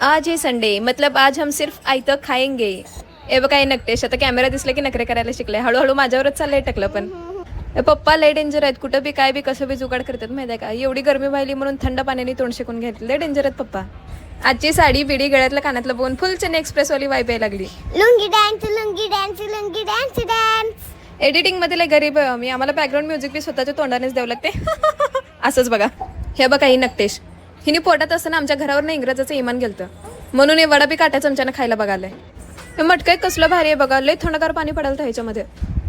आज है संडे, मतलब आज हम सिर्फ आयतं खाएंगे. हे बघा हे नकटेश आता कॅमेरा दिसला की नखरे करायला शिकले. हळूहळू माझ्यावरच चाललंय टकलं पण. पप्पा लय डेंजर आहेत. कुठं बी काय बी कसं बी जुगाड करतात माहिती आहे का. एवढी गरमी व्हायली म्हणून थंड पाण्याने तोंड शेकून घेतलं. लय डेंजर आहेत पप्पा. आजची साडी बिडी गळ्यातलं कानातलं बोन फुल चेन एक्सप्रेस वाली वाईब यायला लागली. Lungi dance lungi dance lungi dance dance. Editing मध्ये लय गरीब आहे आम्ही. आम्हाला बॅकग्राऊंड म्युझिक बी स्वतःच्या तोंडानेच द्यावं लागते. असंच बघा. हे बघा ही नकटेश. हिने पोटात असताना आमच्या घरावर ना इंग्रजाचं इमान गेलतं म्हणून हे वडा बी काट्या चमच्यानं खायला बघालंय. हे मटकं कसलं भारी आहे बघा. लय थंडगार पाणी पडायला ह्याच्यामध्ये.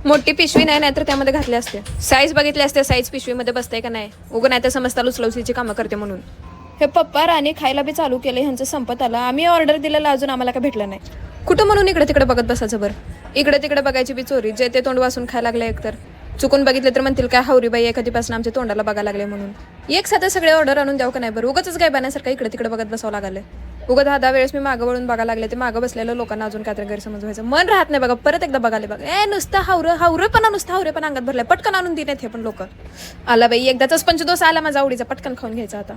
मोठी पिशवी नाही तर त्यामध्ये घातली असते. साईज बघितली असते. साईज पिशवीमध्ये बसते का नाही उगं नाही तर समजता लुचलुचीची कामं करते म्हणून. हे पप्पा राणी खायला बी चालू केले. ह्यांचं संपत आलं. आम्ही ऑर्डर दिलेलं अजून आम्हाला काय भेटलं नाही. कुठं म्हणून इकडे तिकडे बघत बसायचं बरं. इकडे तिकडे बघायची बी चोरी. जे ते तोंड वासून खायला लागले एकतर चुकून बघितले तर म्हणतील काय हावरीबाई एखादीपासून आमच्या तोंडाला बघायला लागले म्हणून. एक साधं सगळे ऑर्डर आणून द्यावं का नाही बरं. उगाच काय बनासारखं इकडे तिकडे बघत बसावं लागले. उगा 10 वेळेस मी मागं वळून बघायला लागले. ते मागं बसलेल्या लोकांना अजून काहीतरी गैरसमज व्हायचं. मन राहत नाही बघा. परत एकदा बघाले बघा. नुसतं हावरेपणा नुसतं हावरेपणा अंगात भरलाय. पटकन आणून दिलेत हे पण लोक. आला बाई एकदाचाच पंचदोस आला माझा आवडीचा. पटकन खाऊन घ्यायचा आता.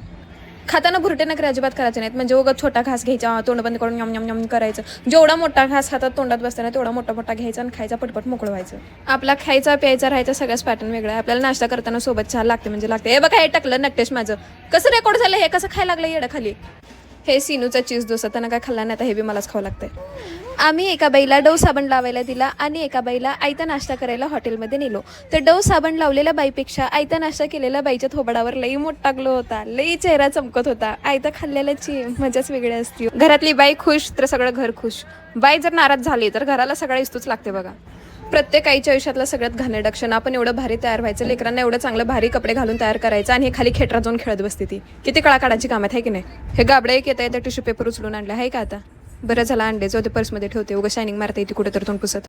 खाताना भुरटे नखरे अजिबात करायचे नाहीत. म्हणजे उगाच छोटा घास घ्यायचा तोंड बंद करून यम यम यम करायचं. जेवढा मोठा घास हातात तोंडात बसताना तेवढा मोठा मोठा घ्यायचा आणि खायचा पटपट मोकळं व्हायचं. आपला खायचा प्यायचा राहायचा सगळ्याच पॅटर्न वेगळा आहे. आपल्याला नाश्ता करताना सोबत चहा लागते म्हणजे लागते. हे बघा हे टाकलं नकटेश माझं. कसं रेकॉर्ड झालं हे कसं खायला लागलं येडं खाली. हे सिनूचा चीज डोसा त्यांना काय खाल्ला नाही आता हे बी मलाच खावं लागतंय. आम्ही एका बाईला डव साबण लावायला दिला आणि एका बाईला आयता नाश्ता करायला हॉटेलमध्ये नेलो. तर डव साबण लावलेल्या बाईपेक्षा आयता नाश्ता केलेल्या बाईच्या थोबडावर लई मोठा ग्लो होता. लई चेहरा चमकत होता. आयता खाल्लेल्याची मजाच वेगळी असते. घरातली बाई खुश तर सगळं घर खुश. बाई जर नाराज झाली तर घराला सगळा इस्तूच लागते बघा. प्रत्येक आईच्या आयुष्यातला सगळ्यात घाणेरडा क्षण. आपण एवढं भारी तयार व्हायचं. लेकरांना एवढं चांगलं भारी कपडे घालून तयार करायचं आणि हे खाली खेटरा जाऊन खेळत बसते ती. किती काढाची कामात आहे की नाही. हे गाबडे एक येता येतं टिश्यू पेपर उचलून आणलं आहे का आता. बरं झालं आणले जो ते पर्समध्ये ठेवते. उगा शायनिंग मारता येते कुठे तर तोंड पुसत.